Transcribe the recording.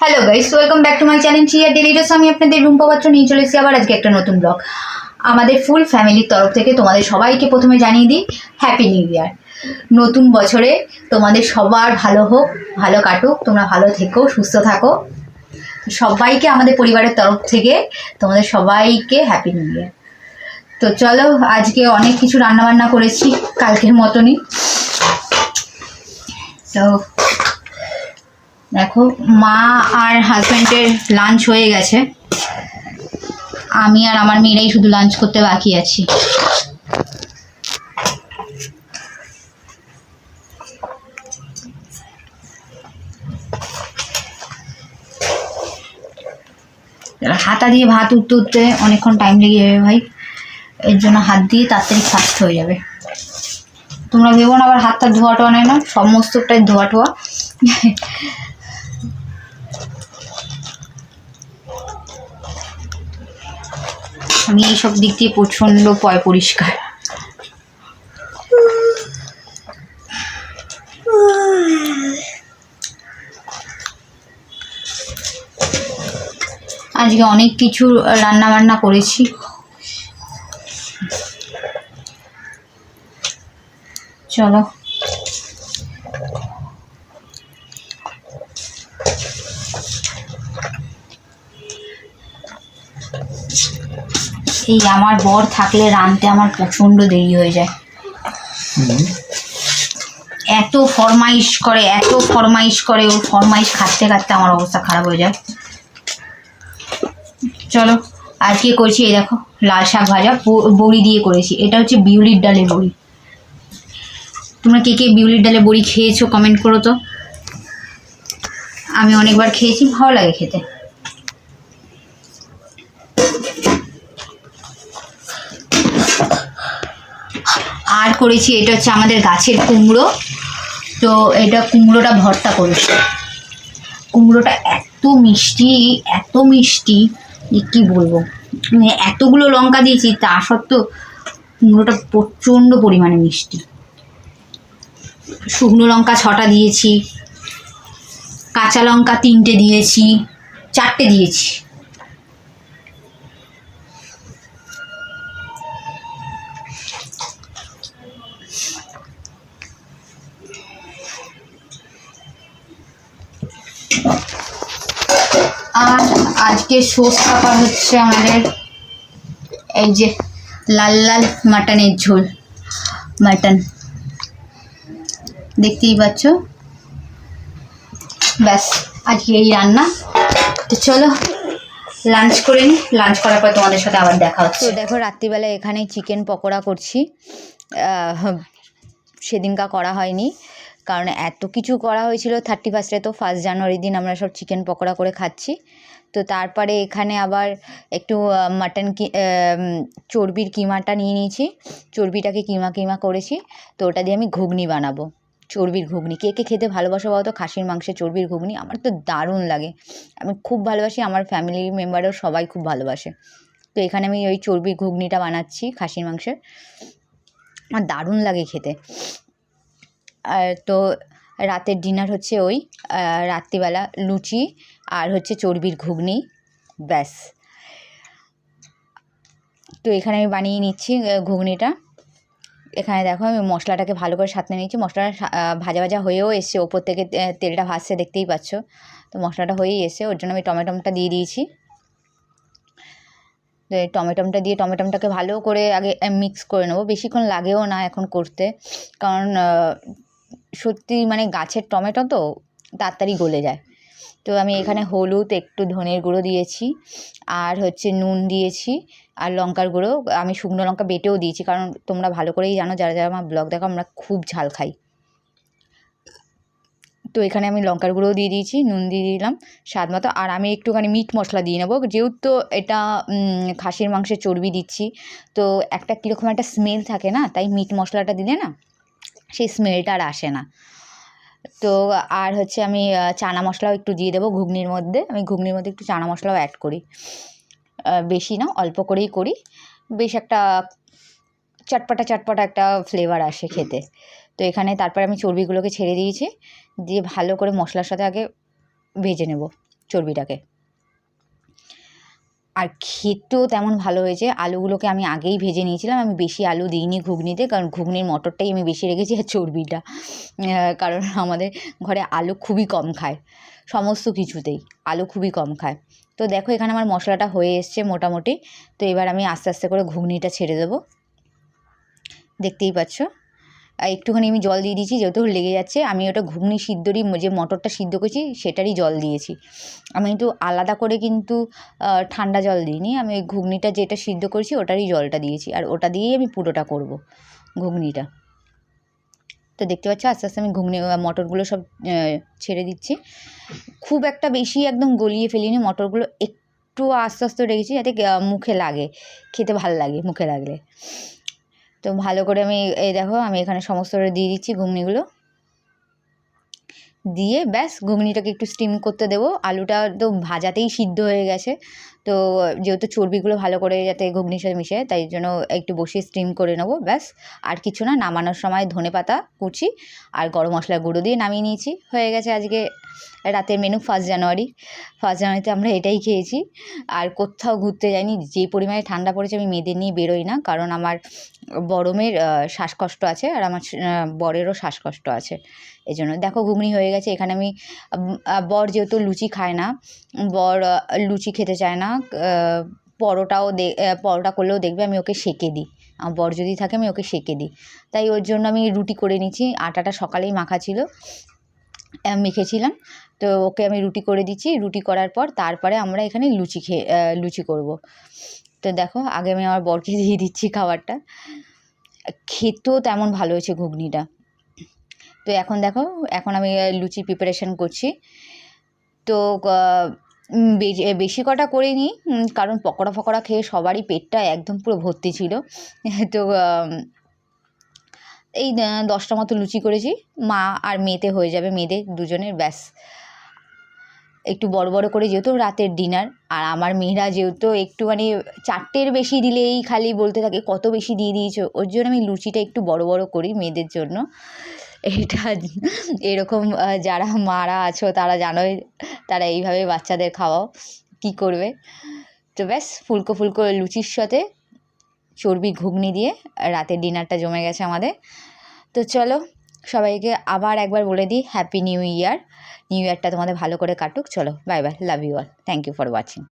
Hello guys, welcome back to my channel Cheer Daily Dose. আমি আপনাদের রুম্পা পাত্র নিয়ে চলে এসেছি আবার আজকে একটা নতুন ব্লগ। আমাদের ফুল ফ্যামিলির তরফ থেকে তোমাদের সবাইকে প্রথমে জানিয়ে দিই হ্যাপি নিউ ইয়ার। নতুন বছরে তোমাদের সবার ভালো হোক, ভালো কাটুক, তোমরা ভালো থেকো, সুস্থ থাকো। সবাইকে আমাদের পরিবারের তরফ থেকে তোমাদের সবাইকে হ্যাপি নিউ ইয়ার। তো চলো, আজকে অনেক কিছু রান্নাবান্না করেছি কালকের মতনই। তো দেখো, মা আর হাজব্যান্ডের লাঞ্চ হয়ে গেছে, আমি আর আমার মেয়েরাই শুধু লাঞ্চ করতে বাকি আছি। হাতা দিয়ে ভাত উঠতে উঠতে অনেকক্ষণ টাইম লেগে যাবে ভাই, এর জন্য হাত দিয়ে তাড়াতাড়ি ফাস্ট হয়ে যাবে। তোমরা ভেবো না আবার হাতটা ধোয়া টোয়া নেয় না, সমস্তটাই ধোয়া টোয়া। আমি এইসব দিক দিয়ে প্রচণ্ড পরিষ্কার। আজকে অনেক কিছু রান্না বান্না করেছি। চলো, এই আমার বর থাকলে রাঁধতে আমার প্রচণ্ড দেরি হয়ে যায়। এত ফরমাইশ করে, এত ফরমাইশ করে, ওর ফরমাইশ খাটতে খাটতে আমার অবস্থা খারাপ হয়ে যায়। চলো, আজকে করছি এই দেখো লাল শাক ভাজা, বড়ি দিয়ে করেছি। এটা হচ্ছে বিউলির ডালের বড়ি। তোমরা কে কে বিউলির ডালের বড়ি খেয়েছো কমেন্ট করো তো। আমি অনেকবার খেয়েছি, ভালো লাগে খেতে। আর করেছি এটা হচ্ছে আমাদের গাছের কুমড়ো। তো এটা কুমড়োটা ভর্তা করেছি। কুমড়োটা এত মিষ্টি, এত মিষ্টি যে কী বলবো। এতগুলো লঙ্কা দিয়েছি, তা সত্ত্বেও কুমড়োটা প্রচণ্ড পরিমাণে মিষ্টি। শুকনো লঙ্কা 6টা দিয়েছি, কাঁচা লঙ্কা 3টে দিয়েছি, 4টে দিয়েছি। আর আজকে সোস খাবার হচ্ছে আমাদের এই যে লাল লাল মাটনের ঝোল। মাটন দেখতেই পাচ্ছ। ব্যাস, আজকে এই রান্না। তো চলো লাঞ্চ করে নিই, লাঞ্চ করার পর তোমাদের সাথে আবার দেখা হচ্ছে। তো দেখো, রাত্রিবেলা এখানে চিকেন পকোড়া করছি। সেদিনকা করা হয়নি, কারণ এত কিছু করা হয়েছিল 31-এ। তো 1 জানুয়ারির দিন আমরা সব চিকেন পকোড়া করে খাচ্ছি। তো তারপরে এখানে আবার একটু মাটন চর্বির কিমাটা নিয়ে নিয়েছি। চর্বিটাকে কিমা কিমা করেছি। তো ওটা দিয়ে আমি ঘুগনি বানাবো, চর্বির ঘুগনি। কে কে খেতে ভালোবাসো বলতো খাসির মাংসের চর্বির ঘুগনি? আমার তো দারুণ লাগে, আমি খুব ভালোবাসি, আমার ফ্যামিলি মেম্বারও সবাই খুব ভালোবাসে। তো এখানে আমি ওই চর্বির ঘুগনিটা বানাচ্ছি খাসির মাংসের। আমার দারুণ লাগে খেতে। আর তো রাতের ডিনার হচ্ছে ওই রাত্রিবেলা লুচি আর হচ্ছে চর্বির ঘুগনি, ব্যাস। তো এখানে আমি বানিয়ে নিচ্ছি ঘুগনিটা। এখানে দেখো আমি মশলাটাকে ভালো করে সাঁতলে নিচ্ছি। মশলাটা ভাজা ভাজা হয়েও এসছে, ওপর থেকে তেলটা ভাসছে, দেখতেই পাচ্ছ। তো মশলাটা হয়েই এসে, ওর জন্য আমি টমেটোটা দিয়ে দিয়েছি। তো এই টমেটোটা দিয়ে টমেটোটাকে ভালো করে আগে মিক্স করে নেবো। বেশিক্ষণ লাগেও না এখন করতে, কারণ সত্যি মানে গাছের টমেটো তো তাড়াতাড়ি গলে যায়। তো আমি এখানে হলুদ, একটু ধনের গুঁড়ো দিয়েছি, আর হচ্ছে নুন দিয়েছি, আর লঙ্কার গুঁড়ো। আমি শুকনো লঙ্কা বেটেও দিয়েছি, কারণ তোমরা ভালো করেই জানো, যারা যারা আমার ব্লগ দেখো, আমরা খুব ঝাল খাই। তো এখানে আমি লঙ্কার গুঁড়োও দিয়ে দিয়েছি, নুন দিয়ে দিলাম স্বাদ মতো। আর আমি একটুখানি মিট মশলা দিয়ে নেবো, যেহেতু এটা খাসির মাংসের চর্বি দিচ্ছি, তো একটা কীরকম একটা স্মেল থাকে না, তাই মিট মশলাটা দিলে না সেই স্মেলটা আর আসে না। তো আর হচ্ছে আমি চানা মশলাও একটু দিয়ে দেবো ঘুগনির মধ্যে। আমি ঘুগনির মধ্যে একটু চানা মশলাও অ্যাড করি, বেশি না, অল্প করেই করি। বেশ একটা চটপটা চটপটা একটা ফ্লেভার আসে খেতে। তো এখানে তারপর আমি চর্বিগুলোকে ছেড়ে দিয়েছি, দিয়ে ভালো করে মশলার সাথে আগে ভেজে নেব। চর্বিটাকে। আর খেতেও তেমন ভালো হয়েছে। আলুগুলোকে আমি আগেই ভেজে নিয়েছিলাম, আমি বেশি আলু দিইনি ঘুগনিতে, কারণ ঘুগনির মটরটাই আমি বেশি রেখেছি আর চর্বিটা, কারণ আমাদের ঘরে আলু খুবই কম খায়, সমস্ত কিছুতেই আলু খুবই কম খায়। তো দেখো এখানে আমার মশলাটা হয়ে এসছে মোটামুটি। তো এবার আমি আস্তে আস্তে করে ঘুগনিটা ছেড়ে দেবো, দেখতেই পাচ্ছ। একটুখানি আমি জল দিয়ে দিয়েছি, যেহেতু লেগে যাচ্ছে। আমি ওটা ঘুগনি সিদ্ধরই যে মটরটা সিদ্ধ করেছি সেটারই জল দিয়েছি, আমি কিন্তু আলাদা করে কিন্তু ঠান্ডা জল দিইনি। আমি ওই ঘুগনিটা যেটা সিদ্ধ করেছি ওটারই জলটা দিয়েছি, আর ওটা দিয়েই আমি পুরোটা করব ঘুগনিটা। তো দেখতে পাচ্ছ আস্তে আস্তে আমি ঘুগনি মটরগুলো সব ছেড়ে দিচ্ছি। খুব একটা বেশি একদম গলিয়ে ফেলিনি মটরগুলো, একটু আস্তে আস্তে রেখেছি যাতে মুখে লাগে, খেতে ভালো লাগে মুখে লাগলে। তো ভালো করে আমি এই দেখো আমি এখানে সমস্তটা দিয়ে দিচ্ছি ঘুগনিগুলো, দিয়ে ব্যাস ঘুগনিটাকে একটু স্টিম করতে দেবো। আলুটা তো ভাজাতেই সিদ্ধ হয়ে গেছে, তো যেহেতু চর্বিগুলো ভালো করে যাতে ঘুগনির সাথে মিশে, তাই জন্য একটু বসিয়ে স্টিম করে নেবো ব্যাস। আর কিছু না, নামানোর সময় ধনেপাতা কুচি আর গরম মশলার গুঁড়ো দিয়ে নামিয়ে নিয়েছি, হয়ে গেছে আজকে রাতের মেনু। 1 জানুয়ারি, 1 জানুয়ারিতে আমরা এটাই খেয়েছি। আর কোথাও ঘুরতে যাইনি, যে পরিমাণে ঠান্ডা পড়েছে আমি মেয়েদের নিয়ে বেরোই না, কারণ আমার বড় মেয়ের শ্বাসকষ্ট আছে আর আমার বরেরও শ্বাসকষ্ট আছে, এই জন্য। দেখো ঘুগনি হয়ে গেছে। এখানে আমি বর যেহেতু লুচি খায় না, বর লুচি খেতে চায় না, পরোটা করলেও দেখবে আমি ওকে সেঁকে দিই, আমার বর যদি থাকে আমি ওকে সেঁকে দিই, তাই ওর জন্য আমি রুটি করে নিচ্ছি। আটাটা সকালেই মাখা ছিল, মেখেছিলাম, তো ওকে আমি রুটি করে দিচ্ছি। রুটি করার পর তারপরে আমরা এখানে লুচি করব। তো দেখো আগে আমি আমার বরকে দিয়ে দিচ্ছি খাবারটা। খেতেও তেমন ভালো হয়েছে ঘুগনিটা। তো এখন দেখো, এখন আমি লুচি প্রিপারেশান করছি। তো বেশি কটা করিনি, কারণ পকোড়া ফকোড়া খেয়ে সবারই পেটটা একদম পুরো ভর্তি ছিল। তো এই 10টা মতো লুচি করেছি, মা আর মেয়েতে হয়ে যাবে, মেয়েদের দুজনের ব্যাস। একটু বড় বড় করে, যেহেতু রাতের ডিনার, আর আমার মেয়েরা যেহেতু একটুখানি 4টের বেশি দিলেই খালি বলতে থাকে কত বেশি দিয়ে দিয়েছো, ওর জন্য আমি লুচিটা একটু বড় বড় করি মেয়েদের জন্য। এটা এরকম যারা মারা আছো তারা জানোই, তারা এইভাবে বাচ্চাদের খাওয়াও, কী করবে। তো ব্যাস ফুলকো ফুলকো লুচির সাথে চর্বি ঘুগনি দিয়ে রাতের ডিনারটা জমে গেছে আমাদের। তো চলো সবাইকে আবার একবার বলে দিই হ্যাপি নিউ ইয়ার। নিউ ইয়ারটা তোমাদের ভালো করে কাটুক। চলো bye bye, love you all, thank you for watching.